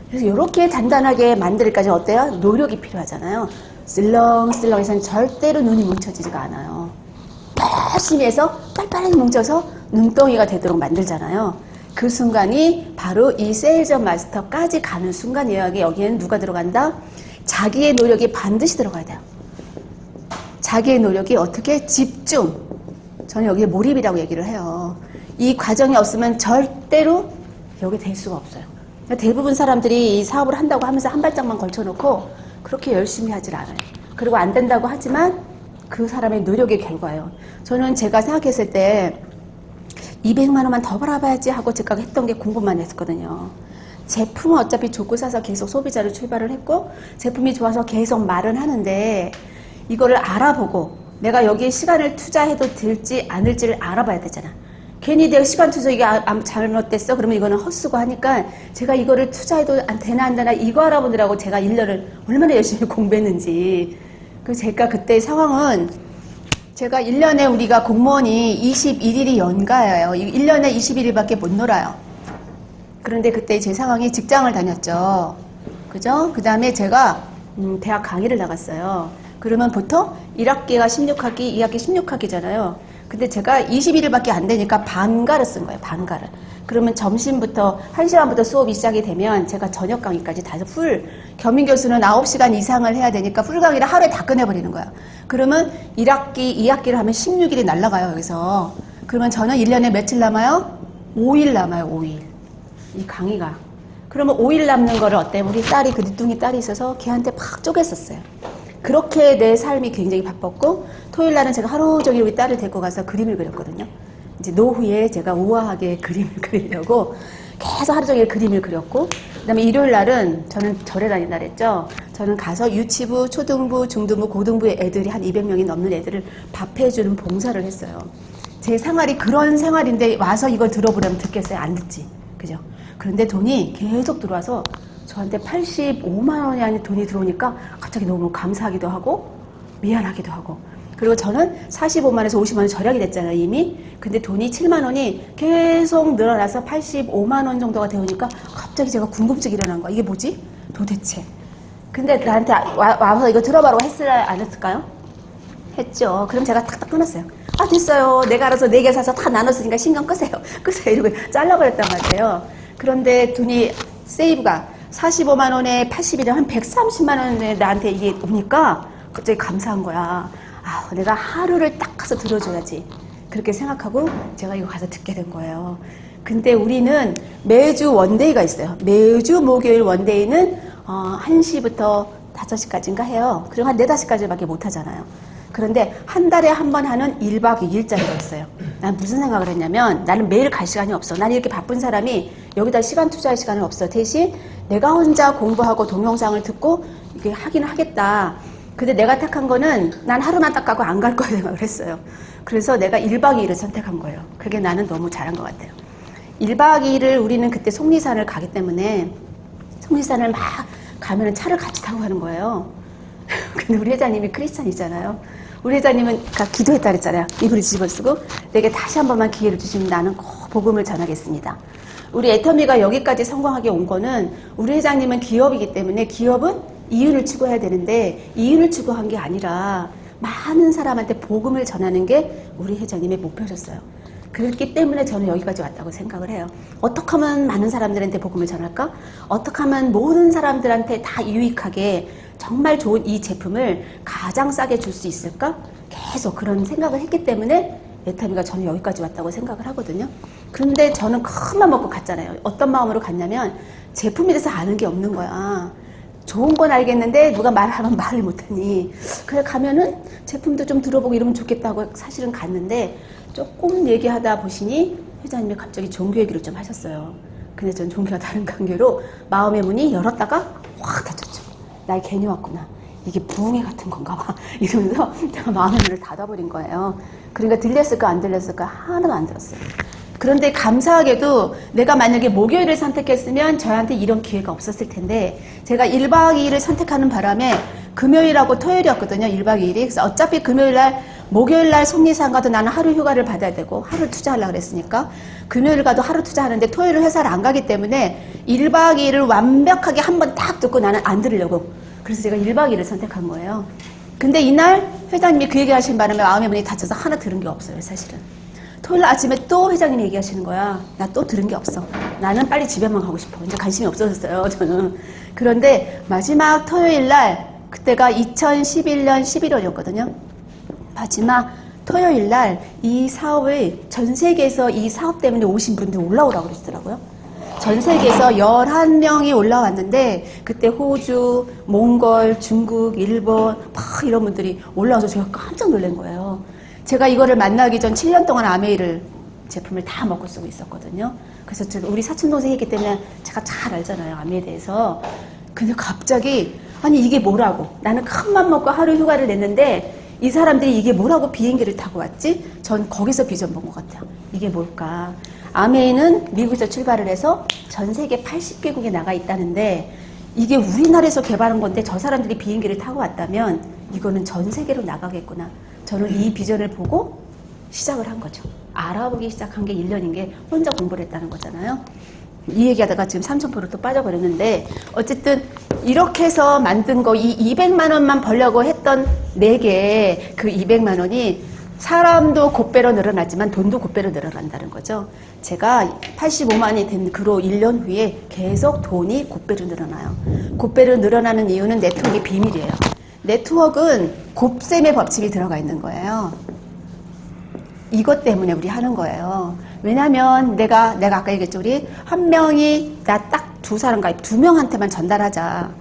그래서 이렇게 단단하게 만들기까지 어때요? 노력이 필요하잖아요. 슬렁슬렁해서는 절대로 눈이 뭉쳐지지가 않아요. 열심히 해서 빨빨하게 뭉쳐서 눈덩이가 되도록 만들잖아요. 그 순간이 바로 이 세일즈 마스터까지 가는 순간이에요. 여기에는 누가 들어간다? 자기의 노력이 반드시 들어가야 돼요. 자기의 노력이 어떻게? 집중. 저는 여기에 몰입이라고 얘기를 해요. 이 과정이 없으면 절대로 여기 될 수가 없어요. 대부분 사람들이 이 사업을 한다고 하면서 한 발짝만 걸쳐놓고 그렇게 열심히 하질 않아요. 그리고 안 된다고 하지만 그 사람의 노력의 결과예요. 저는 제가 생각했을 때 200만 원만 더 벌어봐야지 하고 제가 했던 게 공부만 했었거든요. 제품은 어차피 좋고 사서 계속 소비자로 출발을 했고 제품이 좋아서 계속 말은 하는데 이거를 알아보고 내가 여기에 시간을 투자해도 될지 않을지를 알아봐야 되잖아. 괜히 내가 시간 투자 이게 잘못됐어? 그러면 이거는 헛수고 하니까 제가 이거를 투자해도 되나 안 되나 이거 알아보느라고 제가 1년을 얼마나 열심히 공부했는지. 그 제가 그때 상황은 제가 1년에 우리가 공무원이 21일이 연가예요. 1년에 21일밖에 못 놀아요. 그런데 그때 제 상황이 직장을 다녔죠. 그죠? 그 다음에 제가 대학 강의를 나갔어요. 그러면 보통 1학기가 16학기, 2학기 16학기잖아요. 근데 제가 21일밖에 안 되니까 반가를 쓴 거예요. 반가를. 그러면 점심부터 1시간부터 수업이 시작이 되면 제가 저녁 강의까지 다 해서 겸임 교수는 9시간 이상을 해야 되니까 풀 강의를 하루에 다 끝내버리는 거예요. 그러면 1학기, 2학기를 하면 16일이 날아가요. 여기서. 그러면 저는 1년에 며칠 남아요? 5일 남아요. 5일. 이 강의가. 그러면 5일 남는 거를 어때요? 우리 딸이 그 늦둥이 딸이 있어서 걔한테 팍 쪼갰었어요. 그렇게 내 삶이 굉장히 바빴고 토요일 날은 제가 하루 종일 우리 딸을 데리고 가서 그림을 그렸거든요. 이제 노후에 제가 우아하게 그림을 그리려고 계속 하루 종일 그림을 그렸고 그다음에 일요일 날은 저는 절에 다닌다 그랬죠. 저는 가서 유치부, 초등부, 중등부, 고등부의 애들이 한 200명이 넘는 애들을 밥해주는 봉사를 했어요. 제 생활이 그런 생활인데 와서 이걸 들어보려면 듣겠어요? 안 듣지. 그죠? 그런데 돈이 계속 들어와서 저한테 85만 원이 아닌 돈이 들어오니까 갑자기 너무 감사하기도 하고 미안하기도 하고 그리고 저는 45만에서 50만 원 절약이 됐잖아요 이미. 근데 돈이 7만 원이 계속 늘어나서 85만 원 정도가 되니까 갑자기 제가 궁금증이 일어난 거야. 이게 뭐지? 도대체. 근데 나한테 와서 이거 들어봐라고 했을까요? 안 했을까요? 했죠. 그럼 제가 탁탁 끊었어요. 아 됐어요. 내가 알아서 4개 사서 다 나눴으니까 신경 끄세요. 끄세요. 이러고 잘라버렸단 말이에요. 그런데 돈이 세이브가 45만 원에 80이면 한 130만 원에 나한테 이게 오니까 갑자기 감사한 거야. 아, 내가 하루를 딱 가서 들어줘야지. 그렇게 생각하고 제가 이거 가서 듣게 된 거예요. 근데 우리는 매주 원데이가 있어요. 매주 목요일 원데이는 1시부터 5시까지인가 해요. 그리고 한 4, 5시까지밖에 못 하잖아요. 그런데 한 달에 한 번 하는 1박 2일짜리가 있어요. 난 무슨 생각을 했냐면 나는 매일 갈 시간이 없어. 나는 이렇게 바쁜 사람이 여기다 시간 투자할 시간이 없어. 대신 내가 혼자 공부하고 동영상을 듣고 이게 하기는 하겠다. 근데 내가 택한 거는 난 하루만 딱 가고 안 갈 거야 생각을 했어요. 그래서 내가 1박 2일을 선택한 거예요. 그게 나는 너무 잘한 것 같아요. 1박 2일을 우리는 그때 속리산을 가기 때문에 속리산을 막 가면은 차를 같이 타고 가는 거예요. 근데 우리 회장님이 크리스찬이잖아요. 우리 회장님은 기도했다 그랬잖아요. 이불을 집어쓰고 내게 다시 한 번만 기회를 주시면 나는 꼭 복음을 전하겠습니다. 우리 애터미가 여기까지 성공하게 온 거는 우리 회장님은 기업이기 때문에 기업은 이윤을 추구해야 되는데 이윤을 추구한 게 아니라 많은 사람한테 복음을 전하는 게 우리 회장님의 목표셨어요. 그렇기 때문에 저는 여기까지 왔다고 생각을 해요. 어떻게 하면 많은 사람들한테 복음을 전할까? 어떻게 하면 모든 사람들한테 다 유익하게 정말 좋은 이 제품을 가장 싸게 줄 수 있을까? 계속 그런 생각을 했기 때문에 애터미가 저는 여기까지 왔다고 생각을 하거든요. 그런데 저는 큰 맘 먹고 갔잖아요. 어떤 마음으로 갔냐면 제품에 대해서 아는 게 없는 거야. 좋은 건 알겠는데 누가 말하면 말을 못하니 그래 가면은 제품도 좀 들어보고 이러면 좋겠다고 사실은 갔는데 조금 얘기하다 보시니 회장님이 갑자기 종교 얘기를 좀 하셨어요. 근데 전 종교와 다른 관계로 마음의 문이 열었다가 확 닫혔죠. 날 괜히 왔구나. 이게 부흥회 같은 건가 봐. 이러면서 제가 마음의 문을 닫아버린 거예요. 그러니까 들렸을까 안 들렸을까 하나도 안 들었어요. 그런데 감사하게도 내가 만약에 목요일을 선택했으면 저한테 이런 기회가 없었을 텐데 제가 1박 2일을 선택하는 바람에 금요일하고 토요일이었거든요. 1박 2일이. 그래서 어차피 금요일날 목요일날 속리산 가도 나는 하루 휴가를 받아야 되고 하루 투자하려고 그랬으니까 금요일 가도 하루 투자하는데 토요일 회사를 안 가기 때문에 1박 2일을 완벽하게 한 번 딱 듣고 나는 안 들으려고. 그래서 제가 1박 2일을 선택한 거예요. 근데 이날 회장님이 그 얘기 하신 바람에 마음의 문이 닫혀서 하나 들은 게 없어요. 사실은. 토요일 아침에 또 회장님이 얘기하시는 거야. 나 또 들은 게 없어. 나는 빨리 집에만 가고 싶어. 이제 관심이 없어졌어요. 저는. 그런데 마지막 토요일 날 그때가 2011년 11월이었거든요. 마지막 토요일 날 이 사업을 전 세계에서 이 사업 때문에 오신 분들이 올라오라고 그러시더라고요. 전 세계에서 11명이 올라왔는데 그때 호주, 몽골, 중국, 일본 막 이런 분들이 올라와서 제가 깜짝 놀란 거예요. 제가 이거를 만나기 전 7년 동안 아메이를 제품을 다 먹고 쓰고 있었거든요. 그래서 우리 사촌동생이기 때문에 제가 잘 알잖아요. 아메이에 대해서. 근데 갑자기 아니 이게 뭐라고. 나는 큰 맘 먹고 하루 휴가를 냈는데 이 사람들이 이게 뭐라고 비행기를 타고 왔지? 전 거기서 비전 본 것 같아요. 이게 뭘까? 아메이는 미국에서 출발을 해서 전 세계 80개국에 나가 있다는데 이게 우리나라에서 개발한 건데 저 사람들이 비행기를 타고 왔다면 이거는 전 세계로 나가겠구나. 저는 이 비전을 보고 시작을 한 거죠. 알아보기 시작한 게 1년인 게 혼자 공부를 했다는 거잖아요. 이 얘기하다가 지금 3,000% 또 빠져버렸는데 어쨌든 이렇게 해서 만든 거 이 200만 원만 벌려고 했던 내게 그 200만 원이 사람도 곧배로 늘어났지만 돈도 곧배로 늘어난다는 거죠. 제가 85만이 된 그로 1년 후에 계속 돈이 곧배로 늘어나요. 곧배로 늘어나는 이유는 네트워크의 비밀이에요. 네트워크는 곱셈의 법칙이 들어가 있는 거예요. 이것 때문에 우리 하는 거예요. 왜냐면 내가 아까 얘기했죠. 우리 한 명이 나 딱 두 사람과 두 명한테만 전달하자.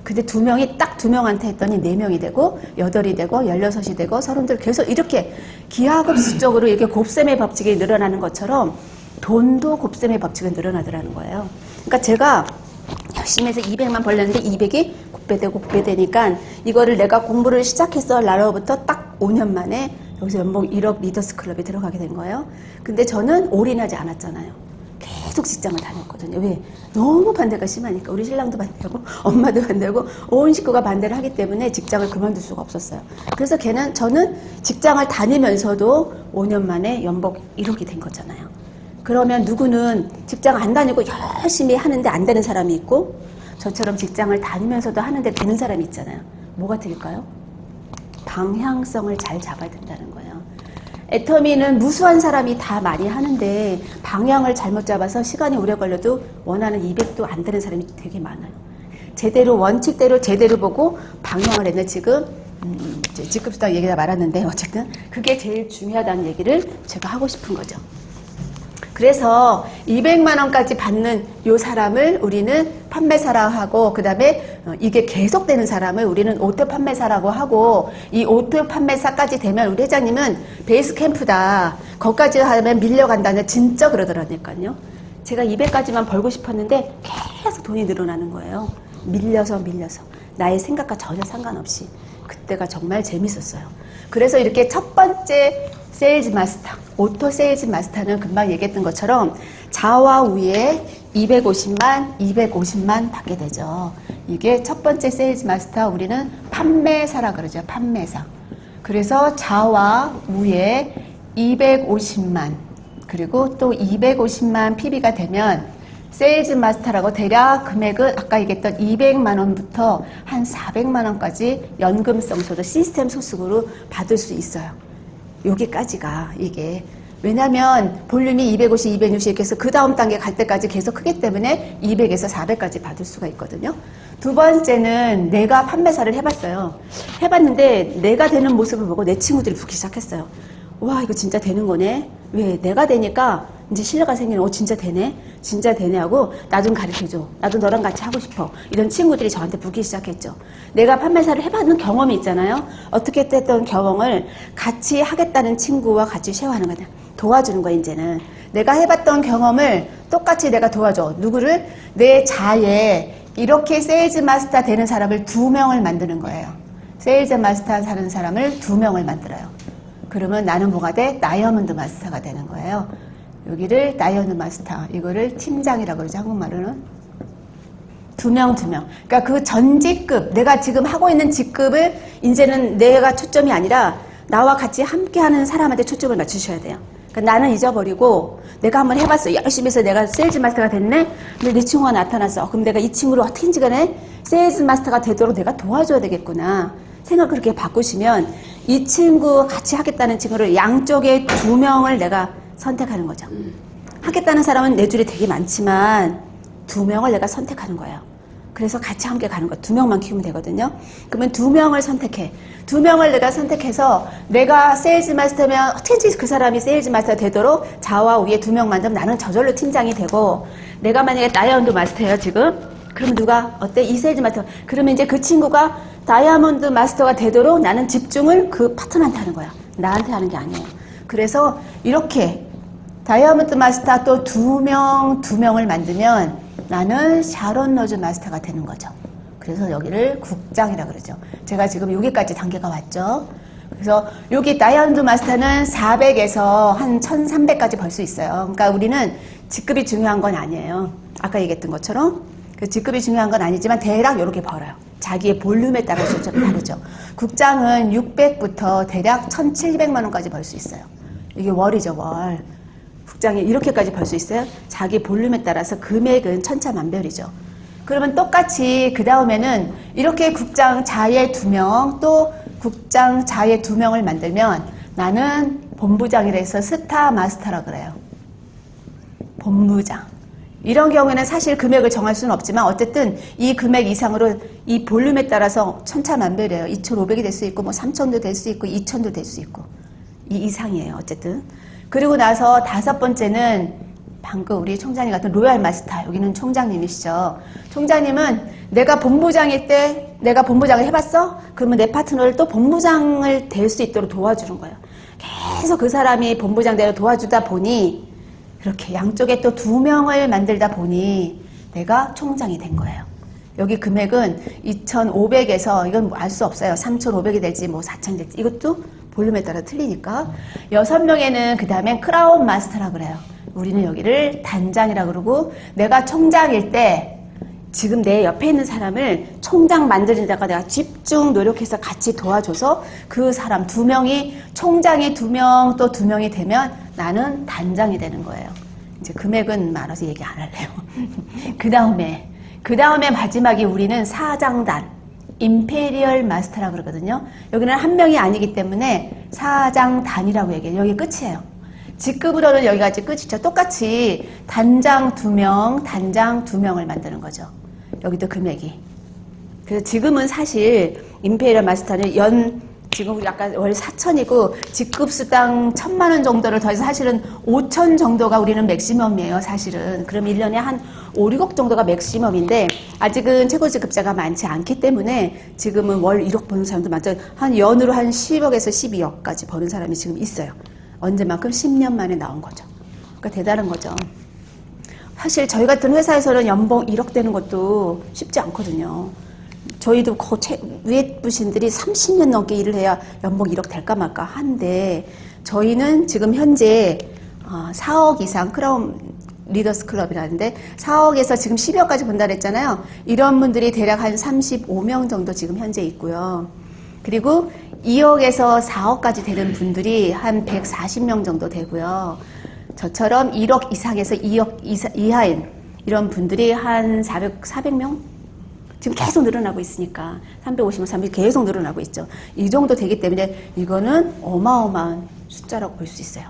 근데 두 명이 딱 두 명한테 했더니 4명이 되고 8이 되고 16이 되고 30들 계속 이렇게 기하급수적으로 이렇게 곱셈의 법칙이 늘어나는 것처럼 돈도 곱셈의 법칙은 늘어나더라는 거예요. 그러니까 제가 열심히 해서 200만 벌렸는데 200이 곱배되고 곱배되니까 이거를 내가 공부를 시작했어 나로부터 딱 5년 만에 여기서 연봉 1억 리더스 클럽에 들어가게 된 거예요. 근데 저는 올인하지 않았잖아요. 계속 직장을 다녔거든요. 왜? 너무 반대가 심하니까. 우리 신랑도 반대하고 엄마도 반대하고 온 식구가 반대를 하기 때문에 직장을 그만둘 수가 없었어요. 그래서 저는 직장을 다니면서도 5년 만에 연봉 1억이 된 거잖아요. 그러면 누구는 직장 안 다니고 열심히 하는데 안 되는 사람이 있고 저처럼 직장을 다니면서도 하는데 되는 사람이 있잖아요. 뭐가 틀릴까요? 방향성을 잘 잡아야 된다는 거예요. 애터미는 무수한 사람이 다 많이 하는데 방향을 잘못 잡아서 시간이 오래 걸려도 원하는 200도 안 되는 사람이 되게 많아요. 제대로 원칙대로 제대로 보고 방향을 했는데 지금 직급 수당 얘기가 많았는데 어쨌든 그게 제일 중요하다는 얘기를 제가 하고 싶은 거죠. 그래서 200만 원까지 받는 요 사람을 우리는 판매사라고 하고, 그 다음에 이게 계속되는 사람을 우리는 오토 판매사라고 하고, 이 오토 판매사까지 되면 우리 회장님은 베이스 캠프다, 거기까지 하면 밀려간다는 진짜 그러더라니까요. 제가 200까지만 벌고 싶었는데 계속 돈이 늘어나는 거예요. 밀려서 나의 생각과 전혀 상관없이. 그때가 정말 재밌었어요. 그래서 이렇게 첫 번째 세일즈 마스터, 오토 세일즈 마스터는 금방 얘기했던 것처럼 좌와 우에 250만 받게 되죠. 이게 첫 번째 세일즈 마스터, 우리는 판매사라 그러죠. 판매사. 그래서 좌와 우에 250만, 그리고 또 250만 PB가 되면 세일즈 마스터라고 대략 금액은 아까 얘기했던 200만 원부터 한 400만 원까지 연금성 소득 시스템 소득으로 받을 수 있어요. 여기까지가 이게. 왜냐면 볼륨이 250, 260 이렇게 해서 그 다음 단계 갈 때까지 계속 크기 때문에 200에서 400까지 받을 수가 있거든요. 두 번째는 내가 판매사를 해봤어요. 해봤는데 내가 되는 모습을 보고 내 친구들이 붙기 시작했어요. 와, 이거 진짜 되는 거네. 왜? 내가 되니까 이제 신뢰가 생기는, 진짜 되네? 진짜 되네 하고, 나 좀 가르쳐줘. 나도 너랑 같이 하고 싶어. 이런 친구들이 저한테 붙기 시작했죠. 내가 판매사를 해봤는 경험이 있잖아요. 어떻게 했던 경험을 같이 하겠다는 친구와 같이 쉐어하는 거다. 도와주는 거야, 이제는. 내가 해봤던 경험을 똑같이 내가 도와줘. 누구를? 내 자에 이렇게 세일즈 마스터 되는 사람을 2명을 만드는 거예요. 세일즈 마스터 하는 사람을 2명을 만들어요. 그러면 나는 뭐가 돼? 다이아몬드 마스터가 되는 거예요. 여기를 다이아몬드 마스터, 이거를 팀장이라고 그러죠. 한국말로는. 2명. 그러니까 그 전 직급, 내가 지금 하고 있는 직급을 이제는 내가 초점이 아니라 나와 같이 함께하는 사람한테 초점을 맞추셔야 돼요. 그러니까 나는 잊어버리고 내가 한번 해봤어. 열심히 해서 내가 세일즈 마스터가 됐네? 근데 내 친구가 나타났어. 그럼 내가 이 친구를 어떻게든지 간에 세일즈 마스터가 되도록 내가 도와줘야 되겠구나. 생각 그렇게 바꾸시면 이 친구 같이 하겠다는 친구를 양쪽에 2명을 내가 선택하는 거죠. 하겠다는 사람은 내 줄에 되게 많지만 2명을 내가 선택하는 거예요. 그래서 같이 함께 가는 거. 2명만 키우면 되거든요. 그러면 2명을 선택해. 2명을 내가 선택해서 내가 세일즈 마스터면 어떻게든지 그 사람이 세일즈 마스터 되도록 좌와 우에 2명 만들면 나는 저절로 팀장이 되고, 내가 만약에 다이아몬드 마스터예요 지금. 그러면 누가 어때? 이 세일즈 마스터. 그러면 이제 그 친구가 다이아몬드 마스터가 되도록 나는 집중을 그 파트너한테 하는 거야. 나한테 하는 게 아니에요. 그래서 이렇게 다이아몬드 마스터 또 2명을 만들면 나는 샤론 로즈 마스터가 되는 거죠. 그래서 여기를 국장이라고 그러죠. 제가 지금 여기까지 단계가 왔죠. 그래서 여기 다이아몬드 마스터는 400에서 한 1300까지 벌 수 있어요. 그러니까 우리는 직급이 중요한 건 아니에요. 아까 얘기했던 것처럼 그 직급이 중요한 건 아니지만 대략 이렇게 벌어요. 자기의 볼륨에 따라서 좀 다르죠. 국장은 600부터 대략 1700만 원까지 벌 수 있어요. 이게 월이죠, 월. 국장이 이렇게까지 벌 수 있어요. 자기 볼륨에 따라서 금액은 천차만별이죠. 그러면 똑같이 그 다음에는 이렇게 국장 자의 2명, 또 국장 자의 2명을 만들면 나는 본부장이라 해서 스타 마스터라 그래요. 본부장. 이런 경우에는 사실 금액을 정할 수는 없지만 어쨌든 이 금액 이상으로 이 볼륨에 따라서 천차만별이에요. 2,500이 될 수 있고 뭐 3,000도 될 수 있고 2,000도 될 수 있고 이 이상이에요. 어쨌든. 그리고 나서 5번째는 방금 우리 총장님 같은 로얄 마스터, 여기는 총장님이시죠. 총장님은 내가 본부장일 때 내가 본부장을 해봤어? 그러면 내 파트너를 또 본부장을 될 수 있도록 도와주는 거예요. 계속 그 사람이 본부장대로 도와주다 보니 이렇게 양쪽에 또 2명을 만들다 보니 내가 총장이 된 거예요. 여기 금액은 2,500에서 이건 알 수 없어요. 3,500이 될지 뭐 4,000이 될지 이것도 볼륨에 따라 틀리니까. 6명에는 그 다음에 크라운 마스터라고 그래요. 우리는 여기를 단장이라고 그러고, 내가 총장일 때 지금 내 옆에 있는 사람을 총장 만드는데다가 내가 집중 노력해서 같이 도와줘서 그 사람 2명이 총장이 2명 또 2명이 되면 나는 단장이 되는 거예요. 이제 금액은 많아서 얘기 안 할래요. 그 다음에 마지막이 우리는 사장단, 임페리얼 마스터라고 그러거든요. 여기는 한 명이 아니기 때문에 사장단이라고 얘기해요. 여기 끝이에요. 직급으로는 여기까지 끝이죠. 똑같이 단장 2명, 단장 2명을 만드는 거죠. 여기도 금액이. 그래서 지금은 사실 임페리얼 마스터는 연 지금 우리 아까 월 4천이고 직급수당 1,000만 원 정도를 더해서 사실은 5천 정도가 우리는 맥시멈이에요. 사실은. 그럼 1년에 한 5, 6억 정도가 맥시멈인데 아직은 최고직급자가 많지 않기 때문에 지금은 월 1억 버는 사람도 많죠. 한 연으로 한 10억에서 12억까지 버는 사람이 지금 있어요. 언제만큼? 10년 만에 나온 거죠. 그러니까 대단한 거죠. 사실 저희 같은 회사에서는 연봉 1억 되는 것도 쉽지 않거든요. 저희도 위에 분들이 30년 넘게 일을 해야 연봉 1억 될까 말까 한데 저희는 지금 현재 4억 이상 크라운 리더스 클럽이라는데 4억에서 지금 10억까지 본다 그랬잖아요. 이런 분들이 대략 한 35명 정도 지금 현재 있고요. 그리고 2억에서 4억까지 되는 분들이 한 140명 정도 되고요. 저처럼 1억 이상에서 2억 이하인 이런 분들이 한 400명? 지금 계속 늘어나고 있으니까 350명, 300명 계속 늘어나고 있죠. 이 정도 되기 때문에 이거는 어마어마한 숫자라고 볼 수 있어요.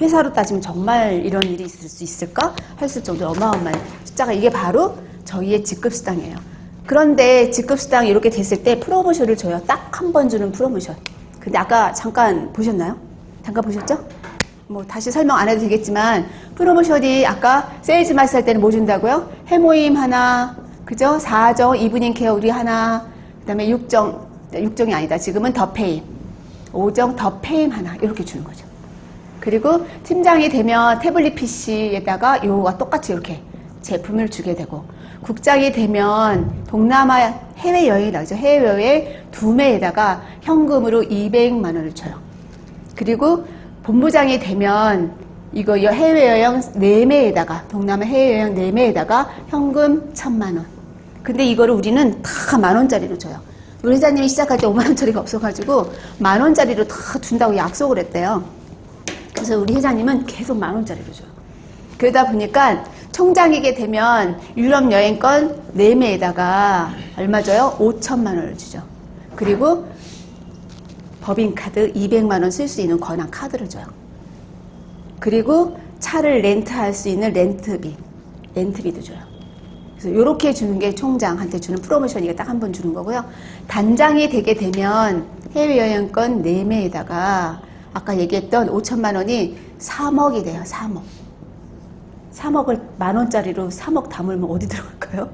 회사로 따지면 정말 이런 일이 있을 수 있을까? 했을 정도로 어마어마한 숫자가 이게 바로 저희의 직급수당이에요. 그런데 직급수당이 이렇게 됐을 때 프로모션을 줘요. 딱 한 번 주는 프로모션. 근데 아까 잠깐 보셨나요? 잠깐 보셨죠? 뭐 다시 설명 안 해도 되겠지만 프로모션이 아까 세일즈 마스 할 때는 뭐 준다고요? 해모임 하나, 그죠? 4정, 이브닝 케어 우리 하나, 그 다음에 6정이 아니다. 지금은 더 페임. 5정 더 페임 하나 이렇게 주는 거죠. 그리고 팀장이 되면 태블릿 PC에다가 요거와 똑같이 이렇게 제품을 주게 되고 국장이 되면 동남아 해외여행이 나오죠. 해외여행 2매에다가 현금으로 200만 원을 줘요. 그리고 본부장이 되면 이거 해외여행 4매에다가 동남아 해외여행 4매에다가 현금 1,000만 원. 근데 이거를 우리는 다 10,000원짜리로 줘요. 우리 회장님이 시작할 때 5만원짜리가 없어가지고 10,000원짜리로 다 준다고 약속을 했대요. 그래서 우리 회장님은 계속 10,000원짜리로 줘요. 그러다 보니까 총장이게 되면 유럽 여행권 4매에다가 얼마 줘요? 5,000만 원을 주죠. 그리고 법인카드 200만 원 쓸 수 있는 권한 카드를 줘요. 그리고 차를 렌트할 수 있는 렌트비도 줘요. 그래서 이렇게 주는 게 총장한테 주는 프로모션이가 딱 한 번 주는 거고요. 단장이 되게 되면 해외여행권 4매에다가 아까 얘기했던 5,000만 원이 3억이 돼요. 3억. 3억을 10,000원짜리로 3억 담으면 어디 들어갈까요?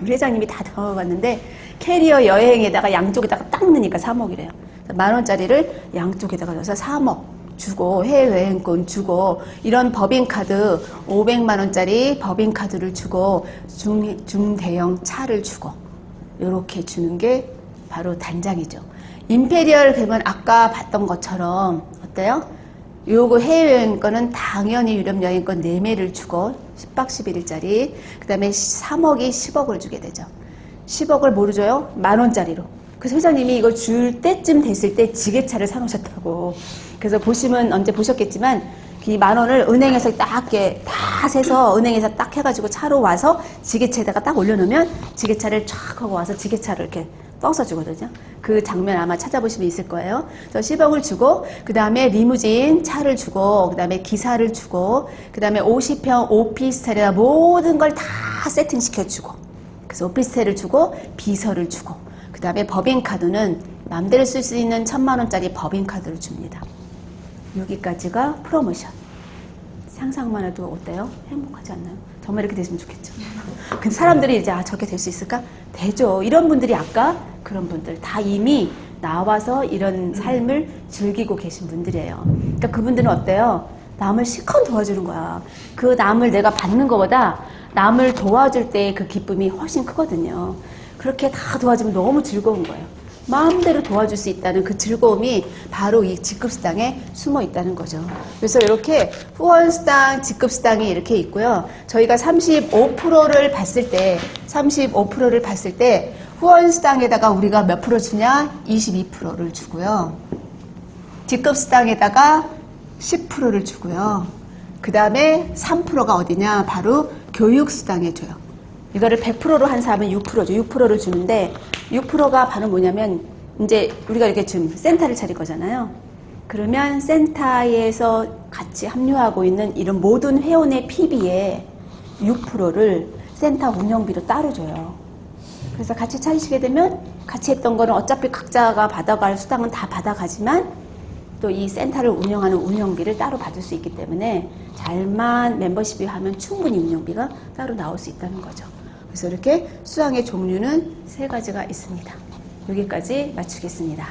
우리 회장님이 다 담아봤는데 캐리어 여행에다가 양쪽에다가 딱 넣으니까 3억이래요. 10,000원짜리를 양쪽에다가 넣어서 3억 주고 해외여행권 주고 이런 법인카드 500만 원짜리 법인카드를 주고 중대형 차를 주고 이렇게 주는 게 바로 단장이죠. 임페리얼 그러면 아까 봤던 것처럼 어때요? 요거 해외여행권은 당연히 유럽 여행권 4매를 주고 10박 11일짜리 그 다음에 3억이 10억을 주게 되죠. 10억을 뭐로 줘요? 10,000원짜리로. 그래서 회장님이 이걸 줄 때쯤 됐을 때 지게차를 사놓으셨다고. 그래서 보시면 언제 보셨겠지만 이 10,000원을 은행에서 딱 이렇게 다 세서 은행에서 딱 해가지고 차로 와서 지게차에다가 딱 올려놓으면 지게차를 쫙 하고 와서 지게차를 이렇게 떠서 주거든요. 그 장면 아마 찾아보시면 있을 거예요. 그래서 10억을 주고 그 다음에 리무진 차를 주고 그 다음에 기사를 주고 그 다음에 50평 오피스텔에다 모든 걸 다 세팅시켜 주고 그래서 오피스텔을 주고 비서를 주고 그 다음에 법인카드는 마음대로 쓸 수 있는 1,000만 원짜리 법인카드를 줍니다. 여기까지가 프로모션. 상상만 해도 어때요? 행복하지 않나요? 정말 이렇게 됐으면 좋겠죠. 근데 사람들이 이제 저렇게 될 수 있을까? 되죠. 이런 분들이 아까 그런 분들 다 이미 나와서 이런 삶을 즐기고 계신 분들이에요. 그러니까 그분들은 어때요? 남을 실컷 도와주는 거야. 그 남을 내가 받는 것보다 남을 도와줄 때 그 기쁨이 훨씬 크거든요. 그렇게 다 도와주면 너무 즐거운 거예요. 마음대로 도와줄 수 있다는 그 즐거움이 바로 이 직급수당에 숨어 있다는 거죠. 그래서 이렇게 후원수당, 직급수당이 이렇게 있고요. 저희가 35%를 봤을 때 후원수당에다가 우리가 몇 프로 주냐? 22%를 주고요. 직급수당에다가 10%를 주고요. 그 다음에 3%가 어디냐? 바로 교육수당에 줘요. 이거를 100%로 한 사람은 6%죠. 6%를 주는데 6%가 바로 뭐냐면 이제 우리가 이렇게 지금 센터를 차릴 거잖아요. 그러면 센터에서 같이 합류하고 있는 이런 모든 회원의 PB에 6%를 센터 운영비로 따로 줘요. 그래서 같이 차리시게 되면 같이 했던 거는 어차피 각자가 받아갈 수당은 다 받아가지만 또 이 센터를 운영하는 운영비를 따로 받을 수 있기 때문에 잘만 멤버십이 하면 충분히 운영비가 따로 나올 수 있다는 거죠. 그래서 이렇게 수당의 종류는 3가지가 있습니다. 여기까지 마치겠습니다.